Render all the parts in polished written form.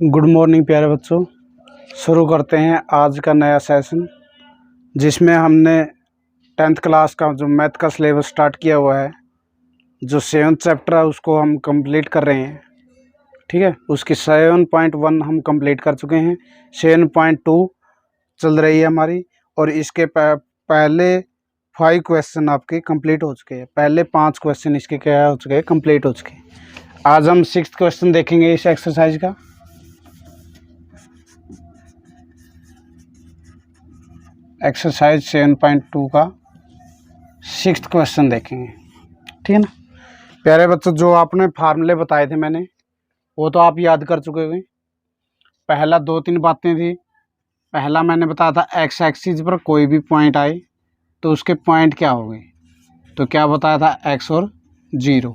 Good morning प्यारे बच्चों। शुरू करते हैं आज का नया सेशन, जिसमें हमने 10th क्लास का जो मैथ का सिलेबस स्टार्ट किया हुआ है। जो 7th चैप्टर है उसको हम कंप्लीट कर रहे हैं। ठीक है, उसकी 7.1 हम कंप्लीट कर चुके हैं। 7.2 चल रही है हमारी, और इसके पहले 5 क्वेश्चन आपके कंप्लीट हो चुके हैं। पहले 5 क्वेश्चन इसके क्या हो चुके हैं, कंप्लीट हो चुके हैं। आज हम 6th क्वेश्चन देखेंगे इस एक्सरसाइज का। एक्सरसाइज 7.2 का 6th क्वेश्चन देखेंगे। ठीक है ना प्यारे बच्चों, जो आपने फार्मूले बताए थे मैंने, वो तो आप याद कर चुके होंगे। पहला 2-3 बातें थी। पहला मैंने बताया था एक्स एक्सिस पर कोई भी पॉइंट आए तो उसके पॉइंट क्या हो गए, तो क्या बताया था, एक्स और 0।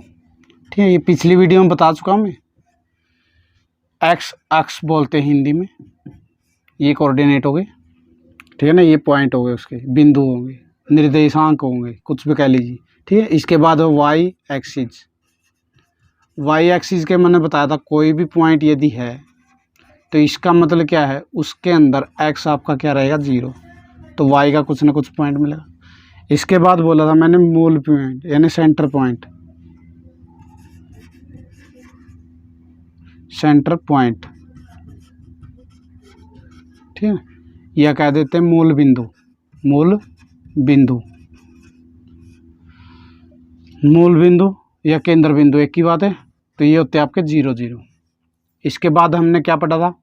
ठीक है, ये पिछली वीडियो में बता चुका हूँ मैं। एक्स अक्ष बोलते हैं हिंदी में, ये कोऑर्डिनेट हो गए। ठीक है ना, ये पॉइंट हो गए, उसके बिंदु होंगे, निर्देशांक होंगे, कुछ भी कह लीजिए। ठीक है, इसके बाद वाई एक्सिस। वाई एक्सिस के मैंने बताया था कोई भी पॉइंट यदि है तो इसका मतलब क्या है, उसके अंदर एक्स आपका क्या रहेगा, 0, तो वाई का कुछ ना कुछ पॉइंट मिलेगा। इसके बाद बोला था मैंने मूल पॉइंट यानी सेंटर पॉइंट। सेंटर पॉइंट, ठीक है, या कह देते हैं मूल बिंदु। मूल बिंदु, मूल बिंदु या केंद्र बिंदु एक ही बात है। तो ये होते हैं आपके 0 0। इसके बाद हमने क्या पढ़ा था,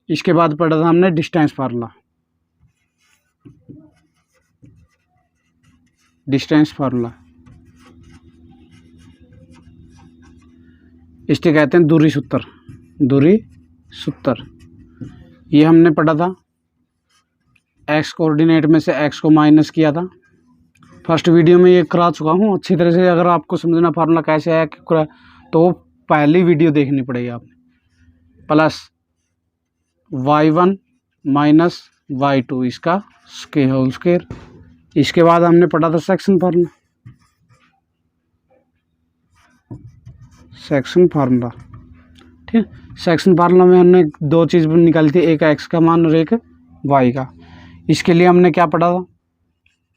इसके बाद पढ़ा था हमने डिस्टेंस फार्मूला। डिस्टेंस फार्मूला इसके कहते हैं दूरी सूत्र। दूरी सूत्र ये हमने पढ़ा था। एक्स कोऑर्डिनेट में से एक्स को माइनस किया था। फर्स्ट वीडियो में ये करा चुका हूँ अच्छी तरह से। अगर आपको समझना फार्मूला कैसे आया तो पहली वीडियो देखनी पड़ेगी आपने। प्लस y1 माइनस y2 इसका होल स्क्वायर। इसके बाद हमने पढ़ा था सेक्शन फार्मूला। सेक्शन फार्मूला, ठीक है। सेक्शन फार्मूला में हमने 2 चीज़ निकाली थी, एक एक्स का मान और एक वाई का। इसके लिए हमने क्या पढ़ा था,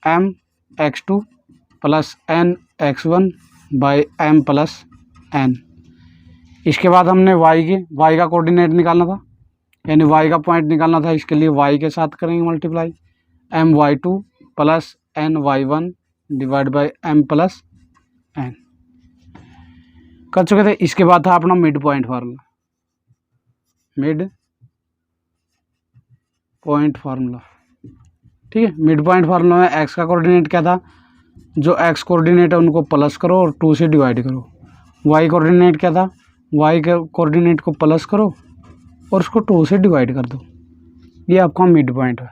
m x2 plus n x1 by m plus n। इसके बाद हमने y का कोऑर्डिनेट निकालना था, यानी y का पॉइंट निकालना था। इसके लिए y के साथ करेंगे multiply, my2 plus ny1 divide by m plus n कर चुके थे। इसके बाद था अपना mid point formula. Mid point formula, ठीक है। मिड पॉइंट फार्मूला में एक्स का कोऑर्डिनेट क्या था, जो एक्स कोऑर्डिनेट है उनको प्लस करो और 2 से डिवाइड करो। वाई कोऑर्डिनेट क्या था, वाई के कोऑर्डिनेट को प्लस करो और उसको 2 से डिवाइड कर दो। ये आपका मिड पॉइंट है।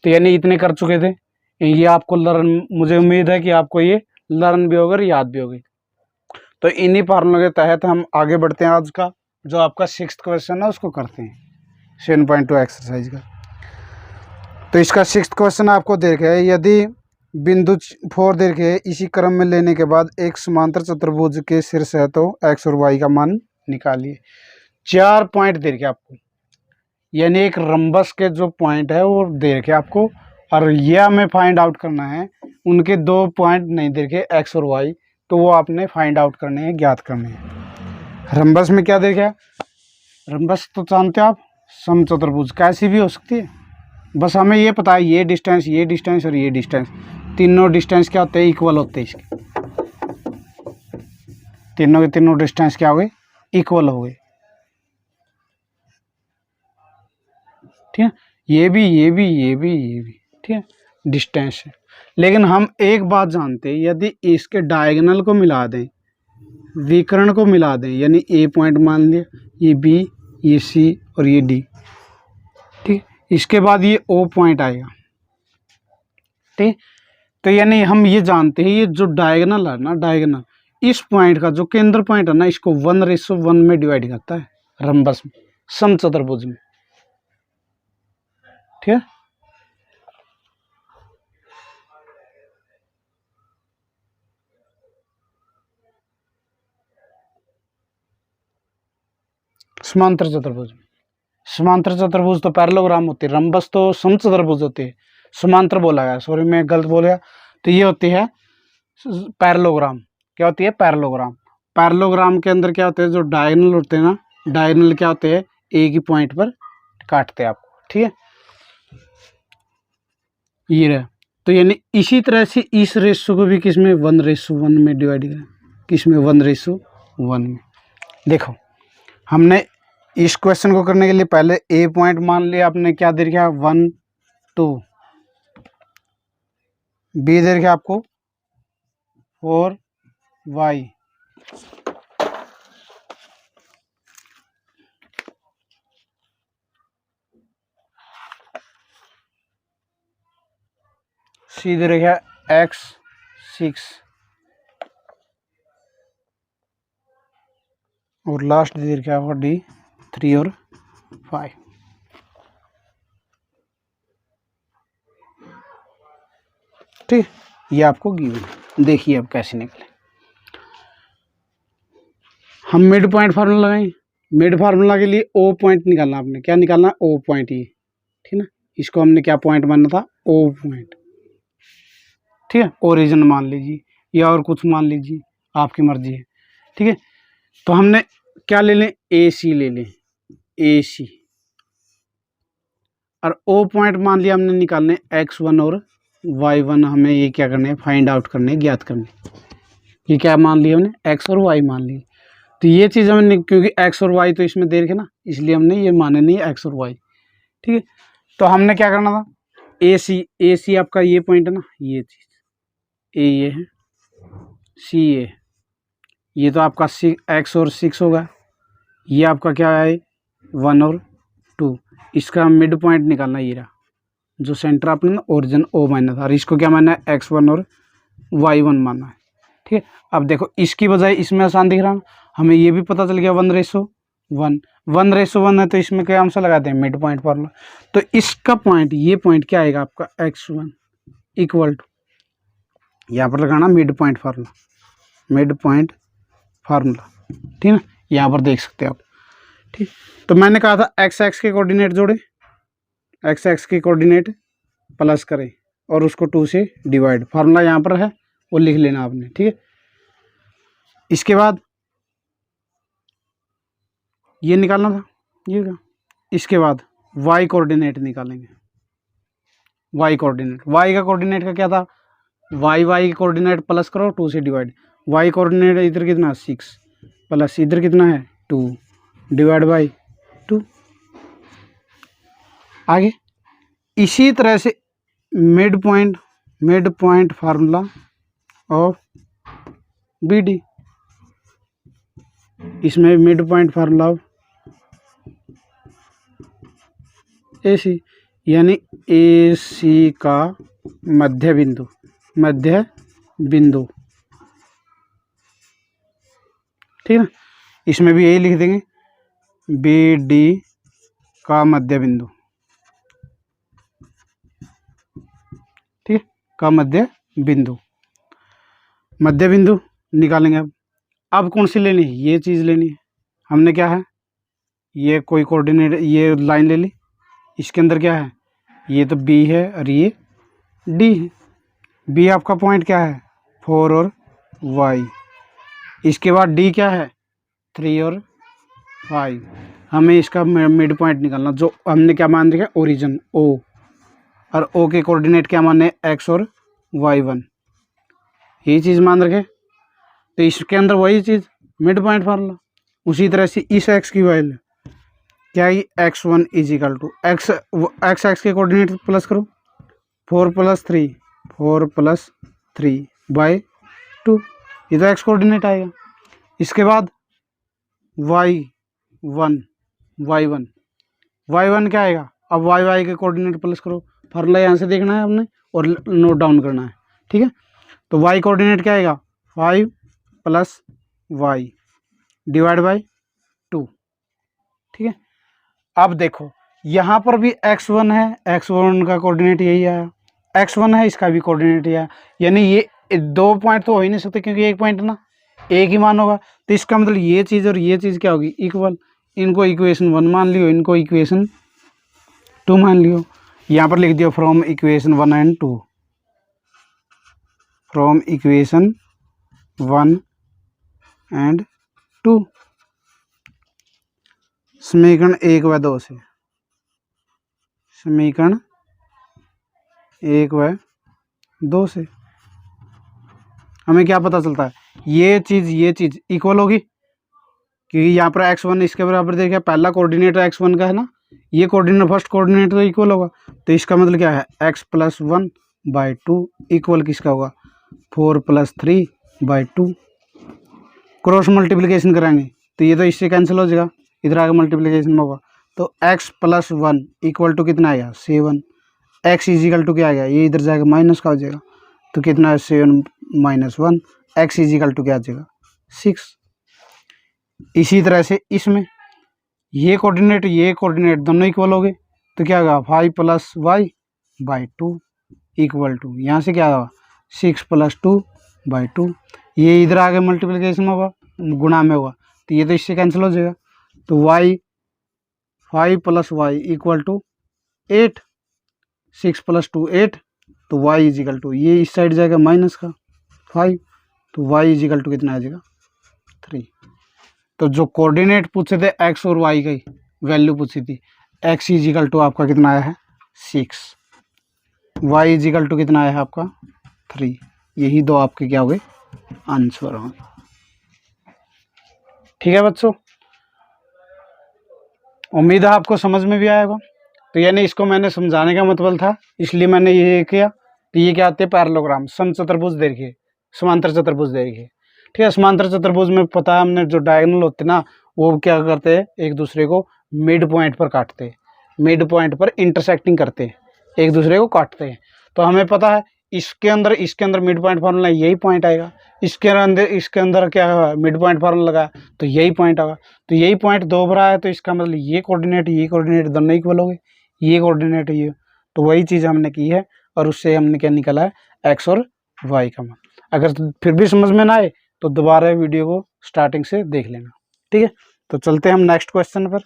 तो यानी इतने कर चुके थे। ये आपको लर्न, मुझे उम्मीद है कि आपको ये लर्न भी होगा, याद भी होगी। तो इन्हीं फार्मूला के तहत हम आगे बढ़ते हैं। आज का जो आपका 6th क्वेश्चन है उसको करते हैं, 7.2 एक्सरसाइज का। तो इसका 6th क्वेश्चन आपको देखे, यदि बिंदु 4 देखे इसी क्रम में लेने के बाद एक समांतर चतुर्भुज के शीर्ष है तो एक्स और वाई का मान निकालिए। 4 पॉइंट दे रखे आपको, यानी एक रंबस के जो पॉइंट है वो दे रखे आपको, और यह हमें फाइंड आउट करना है। उनके 2 पॉइंट नहीं दे रखे, एक्स और वाई, तो वो आपने फाइंड आउट करने हैं, ज्ञात करने हैं। रंबस में क्या देखे, रंबस तो जानते हो आप, समचतुर्भुज कैसी भी हो सकती है। बस हमें ये पता है ये डिस्टेंस और ये डिस्टेंस, तीनों डिस्टेंस क्या होते हैं, इक्वल होते हैं इसके। तीनों के तीनों डिस्टेंस क्या हो गए, इक्वल हो गए। ठीक है, ये भी, ठीक है, डिस्टेंस है। लेकिन हम एक बात जानते हैं, यदि इसके डायगोनल को मिला दें, विकर्ण को मिला दें, यानी ए पॉइंट मान लिया, ये बी, ये सी और ये डी, ठीक, इसके बाद ये ओ पॉइंट आएगा, ठीक। तो यानी हम ये जानते हैं, ये जो डायगोनल है ना, डायगोनल इस पॉइंट का जो केंद्र पॉइंट है ना, इसको 1:1 में डिवाइड करता है रंबस में, समचतुर्भुज में, ठीक है। समांतर चतुर्भुज, समांतर चतुर्भुज तो पैरेललोग्राम होती है, रंबस तो समचतुर्भुज होती है, समांतर बोला गया, सॉरी मैं गलत बोल गया। तो ये होती है पैरेललोग्राम। क्या होती है? पैरेललोग्राम। पैरेललोग्राम के अंदर क्या होते हैं, जो डायगोनल होते हैं ना, डायगोनल क्या होते हैं, एक ही पॉइंट पर काटते हैं आपको, ठीक है। ये रहा। तो यानी इसी तरह से इस रेशो को भी किसमें 1:1 में डिवाइड करें, किसमें 1:1 में। देखो हमने इस क्वेश्चन को करने के लिए पहले ए पॉइंट मान लिया आपने, क्या दे रखा 1 2, बी दे रखा आपको 4 y, सी दे रखा x 6 और लास्ट दे रखा आपका डी 3 और 5। ठीक, ये आपको गिवन। देखिए अब कैसे निकले। हम मिड पॉइंट फार्मूला लगाएंगे। मिड फार्मूला के लिए ओ पॉइंट निकालना, आपने क्या निकालना, ओ पॉइंट, ये ठीक ना। इसको हमने क्या पॉइंट मानना था, ओ पॉइंट, ठीक है। ओरिजिन मान लीजिए या और कुछ मान लीजिए, आपकी मर्जी है, ठीक है। तो हमने क्या ले लें, ए सी ले लें, ए सी, और ओ पॉइंट मान लिया हमने निकालने x1 और y1, हमें ये क्या करने हैं, फाइंड आउट करने, ज्ञात करने। ये क्या मान लिया हमने, x और y मान लिए। तो ये चीज़ हमने, क्योंकि x और y तो इसमें दे रखे ना, इसलिए हमने ये माने नहीं x और y, ठीक है। तो हमने क्या करना था, ए सी आपका ये पॉइंट है ना, ये चीज़ ए ये है, सी ये तो आपका x और 6 होगा, ये आपका क्या है 1 और 2, इसका मिड पॉइंट निकालना, ये रहा जो सेंटर आपने ना ओरिजिन ओ माना था, और इसको क्या मानना है, x1 और y1 मानना है, ठीक है। अब देखो इसकी बजाय इसमें आसान दिख रहा, हमें ये भी पता चल गया 1:1, 1:1 है, तो इसमें क्या आंसर लगाते हैं, मिड पॉइंट फार्मूला। तो इसका पॉइंट, ये पॉइंट क्या आएगा आपका, x1 इक्वल टू, यहाँ पर लगाना mid point formula, mid point formula, ठीक है ना, यहाँ पर देख सकते हैं आप, ठीक। तो मैंने कहा था x के कोऑर्डिनेट जोड़े, x के कोऑर्डिनेट प्लस करें और उसको 2 से डिवाइड, फार्मूला यहाँ पर है वो लिख लेना आपने, ठीक है। इसके बाद ये निकालना था, ये का। इसके बाद y कोऑर्डिनेट निकालेंगे, y कोऑर्डिनेट, y का कोऑर्डिनेट का क्या था, y के कोऑर्डिनेट प्लस करो 2 से डिवाइड, y कोऑर्डिनेट इधर कितना 6 प्लस इधर कितना है 2 डिवाइड बाई 2। आगे इसी तरह से mid point formula of B D, इसमें mid point formula of A C, यानी ए सी का मध्य बिंदु, ठीक है। इसमें भी यही लिख देंगे, बी डी का मध्य बिंदु, ठीक है, का मध्य बिंदु निकालेंगे। अब कौन सी लेनी है, ये चीज़ लेनी है। हमने क्या है, ये कोई कोऑर्डिनेट, ये लाइन ले ली, इसके अंदर क्या है, ये तो बी है और ये डी है। बी आपका पॉइंट क्या है 4 और y, इसके बाद डी क्या है 3 और 5। हमें इसका मिड पॉइंट निकालना, जो हमने क्या मान रखा, ओरिजिन ओ, और ओ के कोऑर्डिनेट क्या माने, x और y1, यही चीज़ मान रखे। तो इसके अंदर वही चीज़ मिड पॉइंट फार्मूला। उसी तरह से इस x की वैल्यू क्या है, x1 is equal to x के कोऑर्डिनेट प्लस करो 4 + 3 बाई 2, ये तो x कोऑर्डिनेट आएगा। इसके बाद y1 क्या आएगा, अब y के कोऑर्डिनेट प्लस करो, फार्मूला यहाँ से देखना है हमने और नोट डाउन करना है, ठीक है। तो y कोऑर्डिनेट क्या आएगा 5 + y डिवाइड बाई 2, ठीक है। अब देखो यहाँ पर भी x1 है, x1 का कोऑर्डिनेट यही आया, x1 है, इसका भी कोऑर्डिनेट यही आया, यानी ये 2 पॉइंट तो हो ही नहीं सकते, क्योंकि एक पॉइंट ना एक ही मान होगा। तो इसका मतलब ये चीज़ और ये चीज़ क्या होगी, इक्वल, इनको इक्वेशन 1 मान लियो, इनको इक्वेशन 2 मान लियो। यहाँ पर लिख दियो from equation 1 and 2, from equation 1 and 2, समीकरण 1 व 2 से, समीकरण 1 व 2 से हमें क्या पता चलता है, ये चीज़ इक्वल होगी, क्योंकि यहाँ पर x1 इसके बराबर देखिए, पहला कोऑर्डिनेट x1 का है ना, ये कोऑर्डिनेट फर्स्ट कोऑर्डिनेट तो इक्वल होगा, तो इसका मतलब क्या है x + 1/2 इक्वल किसका होगा 4 + 3/2। क्रॉस मल्टीप्लिकेशन कराएंगे तो ये तो इससे कैंसिल हो जाएगा, इधर आगे मल्टीप्लिकेशन में होगा, तो x + 1 इक्वल टू कितना आएगा 7। x इजिकल टू क्या आ गया, ये इधर जाएगा माइनस का हो जाएगा, तो कितना है 7 - 1, x इजिकल टू क्या आ जाएगा 6। इसी तरह से इसमें ये कोऑर्डिनेट दोनों इक्वल हो गए, तो क्या होगा 5 + y/2 इक्वल टू, यहाँ से क्या होगा 6 + 2/2, ये इधर आगे मल्टीप्लिकेशन होगा, गुणा में होगा, तो ये तो इससे कैंसिल हो जाएगा, तो y 5 + y इक्वल टू 8, 6 + 2 8, तो y इजिकल टू ये इस साइड जाएगा माइनस का 5, तो y इजिकल टू कितना आ जाएगा 3। तो जो कोऑर्डिनेट पूछे थे x और y की वैल्यू पूछी थी, x इजिकल टू आपका कितना आया है 6, y इजिकल टू कितना आया है आपका 3, यही दो आपके क्या हो गए आंसर होंगे। ठीक है बच्चों, उम्मीद है आपको समझ में भी आया होगा। तो यानी इसको मैंने समझाने का मतलब था, इसलिए मैंने ये किया कि ये क्या आते हैं पैरेललोग्राम, समचतुर्भुज देखिए, समांतर चतुर्भुज देखिए। ठीक है, समांतर चतुर्भुज में पता है हमने जो डायगोनल होते ना, वो क्या करते हैं एक दूसरे को मिड पॉइंट पर काटते हैं, मिड पॉइंट पर इंटरसेक्टिंग करते हैं, एक दूसरे को काटते हैं। तो हमें पता है इसके अंदर मिड पॉइंट फार्मूला यही पॉइंट आएगा, इसके अंदर क्या मिड पॉइंट फार्मूला लगा तो यही पॉइंट आएगा, तो यही पॉइंट दो बार आया, तो इसका मतलब ये कोऑर्डिनेट दोनों इक्वल हो गए, ये कोऑर्डिनेट ये, तो वही चीज़ हमने की है, और उससे हमने क्या निकाला है एक्स और वाई का मान। अगर फिर भी समझ में ना आए तो दोबारा वीडियो को स्टार्टिंग से देख लेना। ठीक है, तो चलते हैं हम नेक्स्ट क्वेश्चन पर।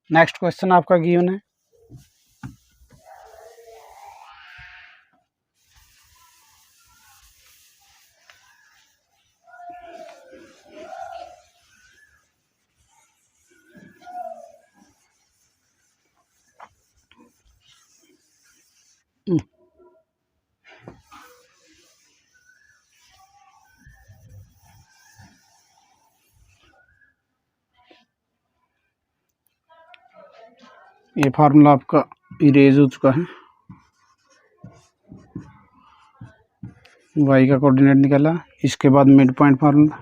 नेक्स्ट क्वेश्चन आपका गिवन है, ये फार्मूला आपका इरेज हो चुका है, वाई का कोऑर्डिनेट निकाला, इसके बाद मिड पॉइंट फार्मूला,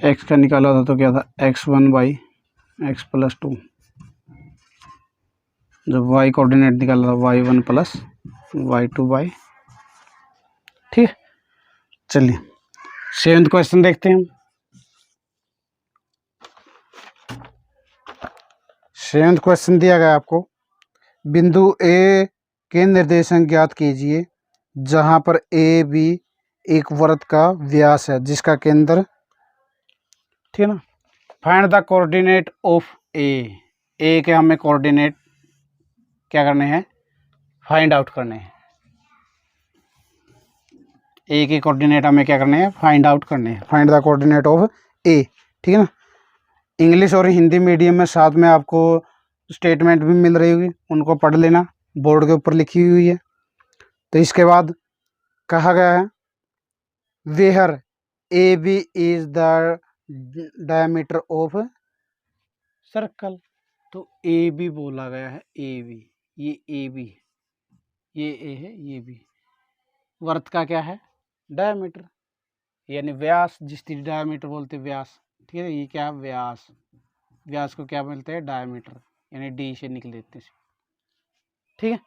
एक्स का निकाला था तो क्या था x1/x + 2, जब y कोऑर्डिनेट निकाला था y1 + y2/। ठीक है, चलिए 7th क्वेश्चन देखते हैं। 7th क्वेश्चन दिया गया आपको, बिंदु ए के निर्देशांक ज्ञात कीजिए जहां पर ए बी एक वृत्त का व्यास है जिसका केंद्र, ठीक है ना, फाइंड द कोऑर्डिनेट ऑफ ए के हमें कोऑर्डिनेट क्या करने हैं फाइंड आउट करने हैं, ए के कोऑर्डिनेट हमें क्या करने हैं फाइंड आउट करने हैं, फाइंड द कोऑर्डिनेट ऑफ ए। ठीक है ना, इंग्लिश और हिंदी मीडियम में साथ में आपको स्टेटमेंट भी मिल रही होगी, उनको पढ़ लेना, बोर्ड के ऊपर लिखी हुई है। तो इसके बाद कहा गया है where A B is the diameter of circle, तो ए बी बोला गया है, ए बी, ये ए बी, ये ए है, ये बी, वृत्त का क्या है डायमीटर, यानी व्यास, जिसकी डायमीटर बोलते हैं व्यास। ठीक है, ये क्या है व्यास, व्यास को क्या बोलते हैं डायमीटर, यानी डी से निकल देते हैं। ठीक है,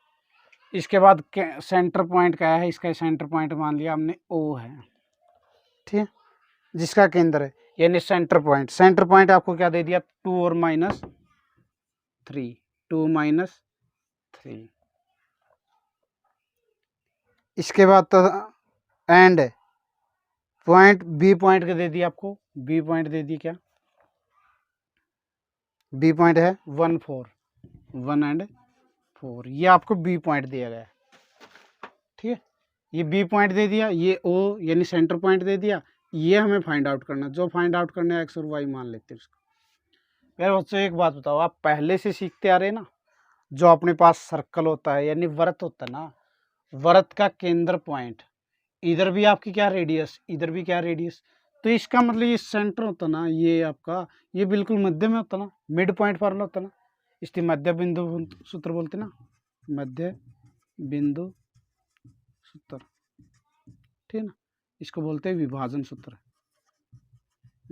इसके बाद सेंटर पॉइंट क्या है, इसका सेंटर पॉइंट मान लिया हमने ओ है, ठीक है, जिसका केंद्र है, यानी सेंटर पॉइंट आपको क्या दे दिया 2 और -3, 2 -3। इसके बाद तो एंड पॉइंट बी पॉइंट का दे दिया आपको, बी पॉइंट दे दी, क्या बी पॉइंट है 1 4, 1 एंड 4, ये आपको बी पॉइंट दिया गया है। ठीक है, ये बी पॉइंट दे दिया, ये ओ यानी सेंटर पॉइंट दे दिया, ये हमें फाइंड आउट करना, जो फाइंड आउट करना है एक्स और वाई मान लेते हैं उसको। मेरे बच्चों एक बात बताओ, आप पहले से सीखते आ रहे हैं ना, जो अपने पास सर्कल होता है यानी वृत्त होता है ना, वृत्त का केंद्र पॉइंट, इधर भी आपकी क्या रेडियस, इधर भी क्या रेडियस, तो इसका मतलब ये सेंटर होता ना, ये आपका ये बिल्कुल मध्य में होता ना, मिड पॉइंट फार्मूला होता ना, इसलिए मध्य बिंदु सूत्र बोलते ना, मध्य बिंदु सूत्र। ठीक है ना, इसको बोलते हैं विभाजन सूत्र,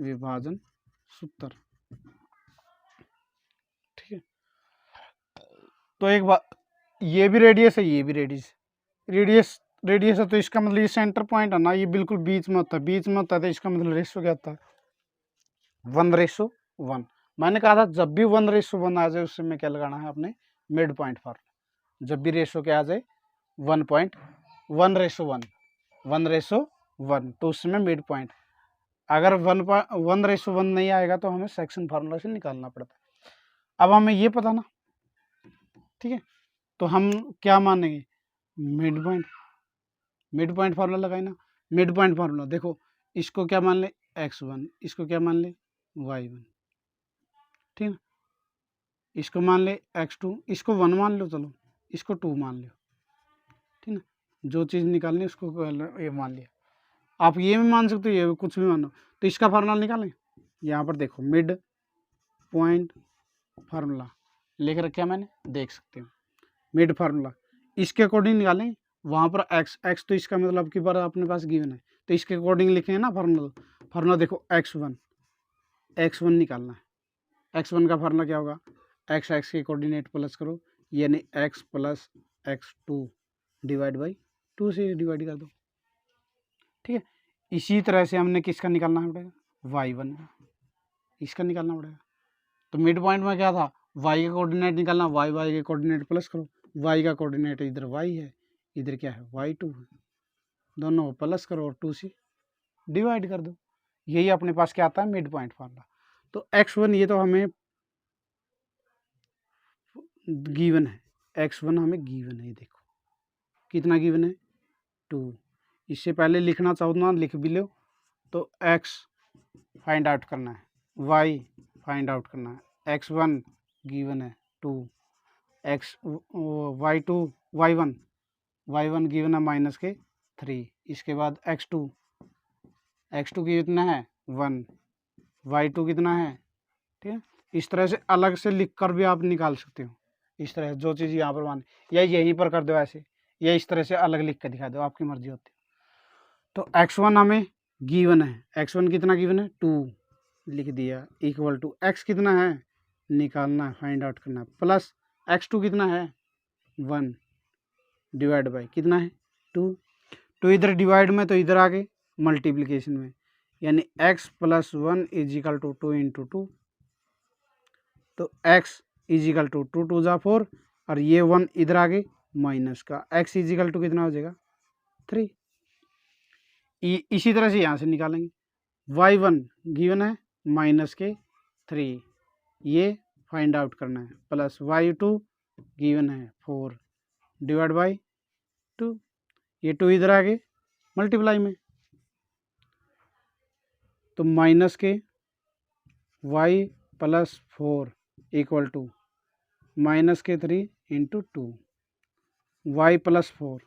विभाजन सूत्र। ठीक है, तो एक बात, ये भी रेडियस है, ये भी रेडियस, रेडियस रेडियस है, तो इसका मतलब ये सेंटर पॉइंट है ना, ये बिल्कुल बीच में होता है, बीच में होता है, तो इसका मतलब रेशो क्या होता है 1:1। मैंने कहा था जब भी 1:1 आ जाए उससे में क्या लगाना है अपने मिड पॉइंट फार्मूला, जब भी रेशो क्या आ जाए 1:1, 1:1 तो उसमें मिड पॉइंट, अगर 1:1 नहीं आएगा तो हमें सेक्शन फार्मूला से निकालना पड़ता है। अब हमें ये पता ना, ठीक है, तो हम क्या मानेंगे mid point, mid point formula लगाए ना, मिड पॉइंट फार्मूला देखो, इसको क्या मान ले x1, इसको क्या मान ले y1, ठीक है, इसको मान ले x2, इसको 1 मान लो, चलो इसको 2 मान लो, ठीक है, जो चीज़ निकालनी उसको ये मान लिया, आप ये भी मान सकते हो, ये कुछ भी मानो, तो इसका फार्मूला निकालें, यहाँ पर देखो मिड पॉइंट फार्मूला लेकर रखा मैंने, देख सकते हो मिड फार्मूला, इसके अकॉर्डिंग निकालें, वहाँ पर x तो इसका मतलब की बार अपने पास गिवन है, तो इसके अकॉर्डिंग लिखे हैं ना फार्मूला देखो x1 निकालना है, x1 का फार्मूला क्या होगा, x के कोऑर्डिनेट प्लस करो, यानी x + x2 डिवाइड बाई 2 से डिवाइड कर दो। ठीक है, इसी तरह से हमने किसका निकालना पड़ेगा y1 का, इसका निकालना पड़ेगा। तो मिड पॉइंट में क्या था, y का कोऑर्डिनेट निकालना, y के कोऑर्डिनेट प्लस करो, y का कोऑर्डिनेट इधर y है, इधर क्या है y2 है, दोनों प्लस करो और 2 से डिवाइड कर दो, यही अपने पास क्या आता है मिड पॉइंट फार्मूला। तो x1 ये तो हमें गिवन है, x1 हमें गिवन है, देखो कितना गिवन है 2, इससे पहले लिखना चाहो ना लिख भी लो, तो x फाइंड आउट करना है, y फाइंड आउट करना है, x1 गिवन है 2, y1 गिवन है -3, इसके बाद x2 कितना है 1, y2 कितना है, ठीक है, इस तरह से अलग से लिख कर भी आप निकाल सकते हो, इस तरह जो चीज़ यहाँ पर मान, या यहीं पर कर दो ऐसे, या इस तरह से अलग लिख कर दिखा दो, आपकी मर्जी होती है। तो x1 हमें गिवन है, x1 कितना गिवन है 2 लिख दिया, इक्वल टू x कितना है निकालना है, फाइंड आउट करना है, प्लस x2 कितना है 1 डिवाइड बाई कितना है 2, तो इधर डिवाइड में तो इधर आगे मल्टीप्लिकेशन में, यानी x + 1 = 2 × 2, तो x = 2 2 × 4, और ये 1 इधर आगे माइनस का, x = कितना हो जाएगा 3। इसी तरह से यहाँ से निकालेंगे, y1 गिवन है -3, ये फाइंड आउट करना है, प्लस y2 गिवन है 4 डिवाइड बाई 2, ये 2 इधर आगे मल्टीप्लाई में, तो -y + 4 = -3 × 2, y + 4,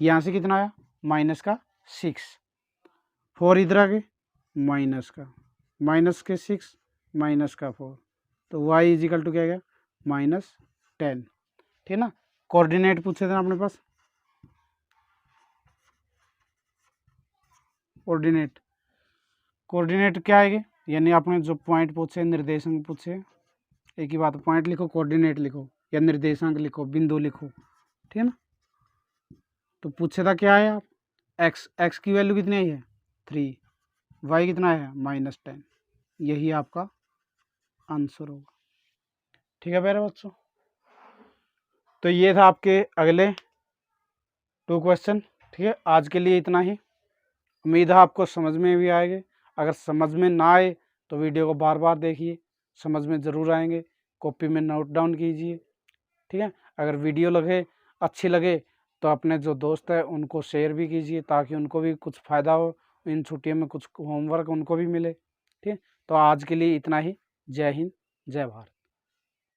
यहाँ से कितना आया -6, 4 इधर आगे -6 -4, तो y = क्या गया -10, ठीक है ना। कोऑर्डिनेट पूछे थे ना अपने पास, कोऑर्डिनेट क्या आएगा, यानी आपने जो पॉइंट पूछे, निर्देशांक पूछे, एक ही बात, पॉइंट लिखो कोऑर्डिनेट लिखो या निर्देशांक लिखो, बिंदु लिखो, ठीक है ना। तो पूछे था क्या है आप, x की वैल्यू कितनी आई है 3, y कितना है -10, यही आपका आंसर होगा। ठीक है मेरे बच्चों, तो ये था आपके अगले 2 क्वेश्चन। ठीक है, आज के लिए इतना ही, उम्मीद है आपको समझ में भी आएंगे। अगर समझ में ना आए तो वीडियो को बार बार देखिए, समझ में ज़रूर आएंगे। कॉपी में नोट डाउन कीजिए, ठीक है। अगर वीडियो अच्छी लगे तो अपने जो दोस्त है उनको शेयर भी कीजिए, ताकि उनको भी कुछ फ़ायदा हो, इन छुट्टियों में कुछ होमवर्क उनको भी मिले, ठीक है। तो आज के लिए इतना ही। जय हिंद, जय भारत।